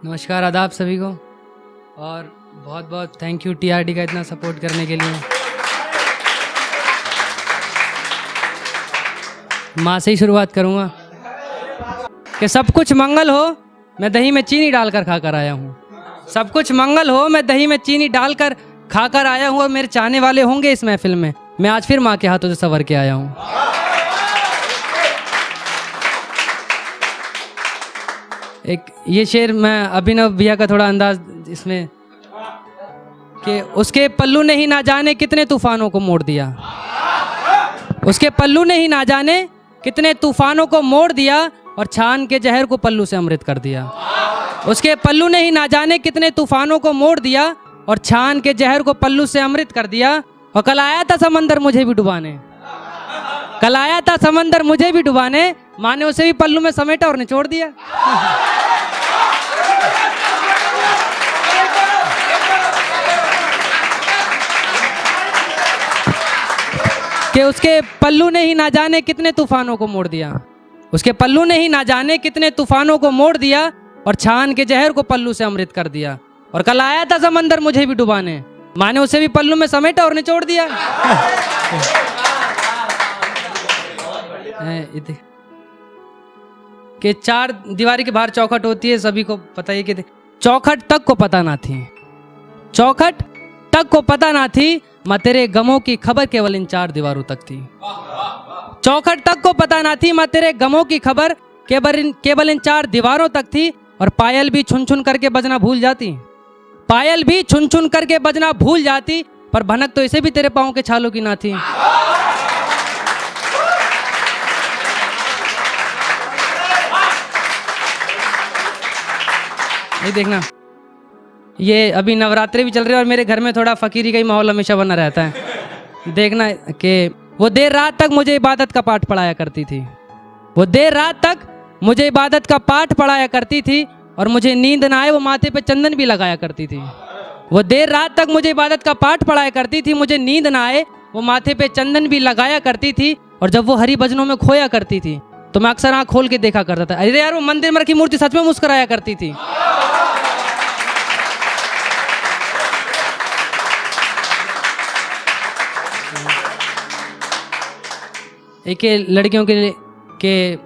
नमस्कार, आदाब सभी को। और बहुत बहुत थैंक यू टीआरडी का इतना सपोर्ट करने के लिए। माँ से ही शुरुआत करूँगा कि सब कुछ मंगल हो, मैं दही में चीनी डालकर खाकर आया हूँ। सब कुछ मंगल हो, मैं दही में चीनी डालकर खाकर आया हूँ। और मेरे चाहने वाले होंगे इस महफिल में, मैं आज फिर माँ के हाथों से संवर के आया हूँ। एक ये शेर मैं अभिनव भैया का थोड़ा अंदाज इसमें कि उसके पल्लू ने ही ना जाने कितने तूफानों को मोड़ दिया। उसके पल्लू ने ही ना जाने कितने तूफानों को मोड़ दिया और छान के जहर को पल्लू से अमृत कर दिया। उसके पल्लू ने ही ना जाने कितने तूफानों को मोड़ दिया और छान के जहर को पल्लू से अमृत कर दिया। और कल आया था समंदर मुझे भी डुबाने, कल आया था समंदर मुझे भी डुबाने, माँ ने उसे भी पल्लू में समेटा और निचोड़ दिया। कि उसके पल्लू ने ही ना जाने कितने तूफानों को मोड़ दिया। उसके पल्लू ने ही ना जाने कितने तूफानों को मोड़ दिया और छान के जहर को पल्लू से अमृत कर दिया। और कल आया था समंदर मुझे भी डुबाने, माँ ने उसे भी पल्लू में समेटा और निचोड़ दिया। कि चार दीवारी के बाहर चौखट होती है, सभी को पता है कि चौखट तक को पता ना थी, चौखट तक को पता ना थी, मैं तेरे गमों की खबर केवल इन चार दीवारों तक थी। चौखट तक को पता ना थी, मैं तेरे गमों की खबर केवल इन चार दीवारों तक थी। और पायल भी छुन छुन करके बजना भूल जाती, पायल भी छुन छुन करके बजना भूल जाती, पर भनक तो इसे भी तेरे पाँव के छालों की ना थी। ये देखना, ये अभी नवरात्रि भी चल रहे हैं और मेरे घर में थोड़ा फकीरी का ही माहौल हमेशा बना रहता है। देखना कि वो देर रात तक मुझे इबादत का पाठ पढ़ाया करती थी, वो देर रात तक मुझे इबादत का पाठ पढ़ाया करती थी, और मुझे नींद ना आए वो माथे पे चंदन भी लगाया करती थी। वो देर रात तक मुझे इबादत का पाठ पढ़ाया करती थी, मुझे नींद ना आए वो माथे पे चंदन भी लगाया करती थी। और जब वो हरि भजनों में खोया करती थी तो मैं अक्सर आँख खोल के देखा करता था, अरे यार वो मंदिर में रखी मूर्ति सच में मुस्कुराया करती थी। एक लड़कियों के लिए कि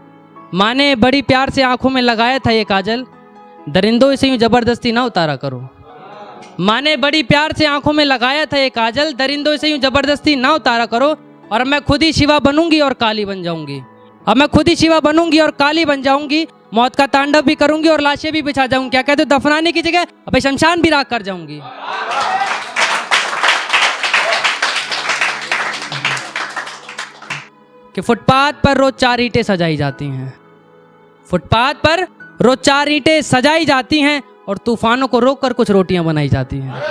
माँ ने बड़ी प्यार से आंखों में लगाया था ये काजल, दरिंदों से यूं जबरदस्ती ना उतारा करो। माँ ने बड़ी प्यार से आंखों में लगाया था ये काजल, दरिंदों से यूं जबरदस्ती ना उतारा करो। और मैं खुद ही शिवा बनूंगी और काली बन जाऊंगी, अब मैं खुद ही शिवा बनूंगी और काली बन जाऊंगी, मौत का तांडव भी करूंगी और लाशें भी बिछा जाऊंगी। क्या कहते हो, दफनाने की जगह अब शमशान भी राख कर जाऊंगी। कि फुटपाथ पर रोज चार ईंटें सजाई जाती हैं, फुटपाथ पर रोज चार ईंटें सजाई जाती हैं और तूफानों को रोककर कुछ रोटियां बनाई जाती हैं।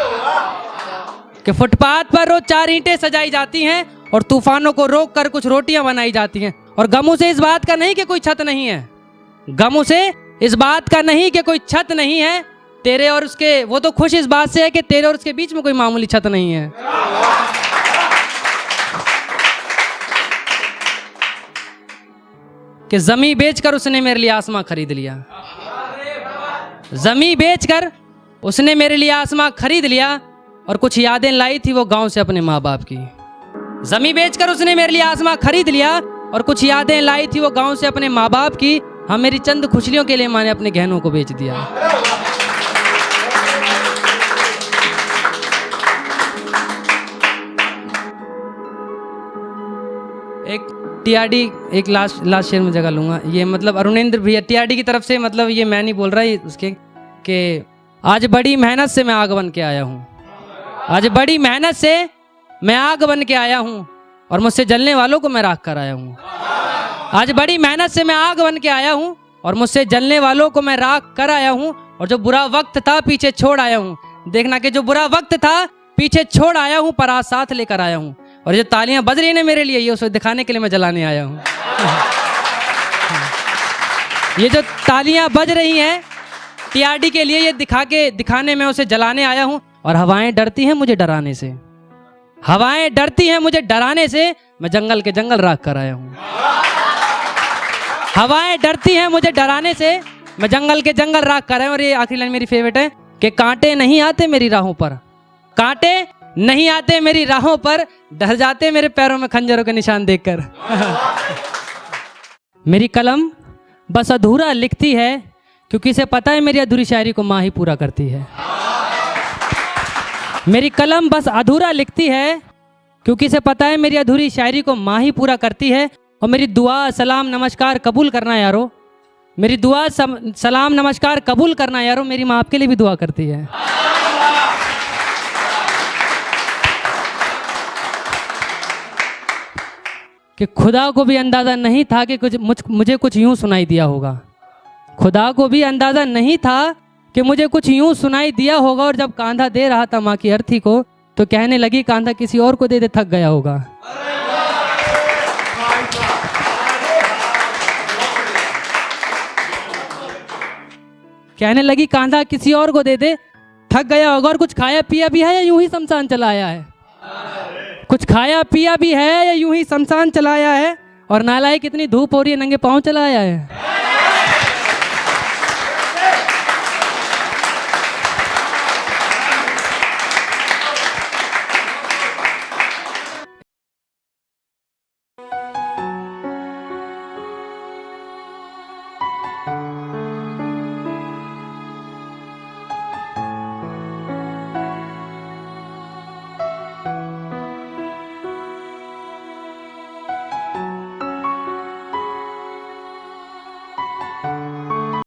कि फुटपाथ पर रोज चार ईंटें सजाई जाती हैं और तूफानों को रोककर कुछ रोटियां बनाई जाती हैं। और गमों से इस बात का नहीं कि कोई छत नहीं है, गमों से इस बात का नहीं कि कोई छत नहीं है, तेरे और उसके, वो तो खुश इस बात से है कि तेरे और उसके बीच में कोई मामूली छत नहीं है। कि जमी बेचकर उसने मेरे लिए आसमां खरीद लिया, जमी बेचकर उसने मेरे लिए आसमां खरीद लिया। और कुछ यादें लाई थी वो गांव से अपने माँ बाप की, जमी बेचकर उसने मेरे लिए आसमां खरीद लिया और कुछ यादें लाई थी वो गांव से अपने माँ बाप की। हाँ, मेरी चंद खुशियों के लिए माँ ने अपने गहनों को बेच दिया। एक टीआरडी, एक लास्ट शेर में जगह लूंगा, ये मतलब अरुणेंद्र भैया टीआरडी की तरफ से, मतलब ये मैं नहीं बोल रहा, ये उसके कि आज बड़ी मेहनत से मैं आग बन के आया हूँ, आज बड़ी मेहनत से मैं आग बन के आया हूँ और मुझसे जलने वालों को मैं राख कर आया हूँ। आज बड़ी मेहनत से मैं आग बन के आया हूँ और मुझसे जलने वालों को मैं राख कर आया हूँ। और जो बुरा वक्त था पीछे छोड़ आया हूँ, देखना कि जो बुरा वक्त था पीछे छोड़ आया हूँ, पर आज साथ लेकर आया हूँ। और जो तालियां बज रही हैं मेरे लिए, ये उसे दिखाने के लिए मैं जलाने आया हूँ। ये जो तालियां बज रही हैं टीआरडी के लिए, ये दिखाने में उसे जलाने आया हूँ। और हवाएं डरती हैं मुझे डराने से, हवाएं डरती हैं मुझे डराने से, मैं जंगल के जंगल राख कर आया हूँ। हवाएं डरती हैं मुझे डराने से, मैं जंगल के जंगल राग कर रहा हूँ। और ये आखिरी लाइन मेरी फेवरेट है कि कांटे नहीं आते मेरी राहों पर, कांटे नहीं आते मेरी राहों पर, डर जाते मेरे पैरों में खंजरों के निशान देखकर। मेरी कलम बस अधूरा लिखती है क्योंकि इसे पता है मेरी अधूरी शायरी को माँ ही पूरा करती है। मेरी कलम बस अधूरा लिखती है क्योंकि इसे पता है मेरी अधूरी शायरी को माँ ही पूरा करती है। और मेरी दुआ सलाम नमस्कार कबूल करना यारो, मेरी दुआ सलाम नमस्कार कबूल करना यारो, मेरी माँ आपके लिए भी दुआ करती है। कि खुदा को भी अंदाज़ा नहीं था कि मुझे कुछ यूं सुनाई दिया होगा, खुदा को भी अंदाज़ा नहीं था कि मुझे कुछ यूं सुनाई दिया होगा। और जब कांधा दे रहा था माँ की अर्थी को तो कहने लगी कांधा किसी और को दे दे, थक गया होगा। कहने लगी कांधा किसी और को दे दे, थक गया होगा। और कुछ खाया पिया भी है या यूं ही शमशान चला आया है? कुछ खाया पिया भी है या यूं ही शमशान चला आया है? और नालायक इतनी धूप हो रही है नंगे पाँव चला आया है।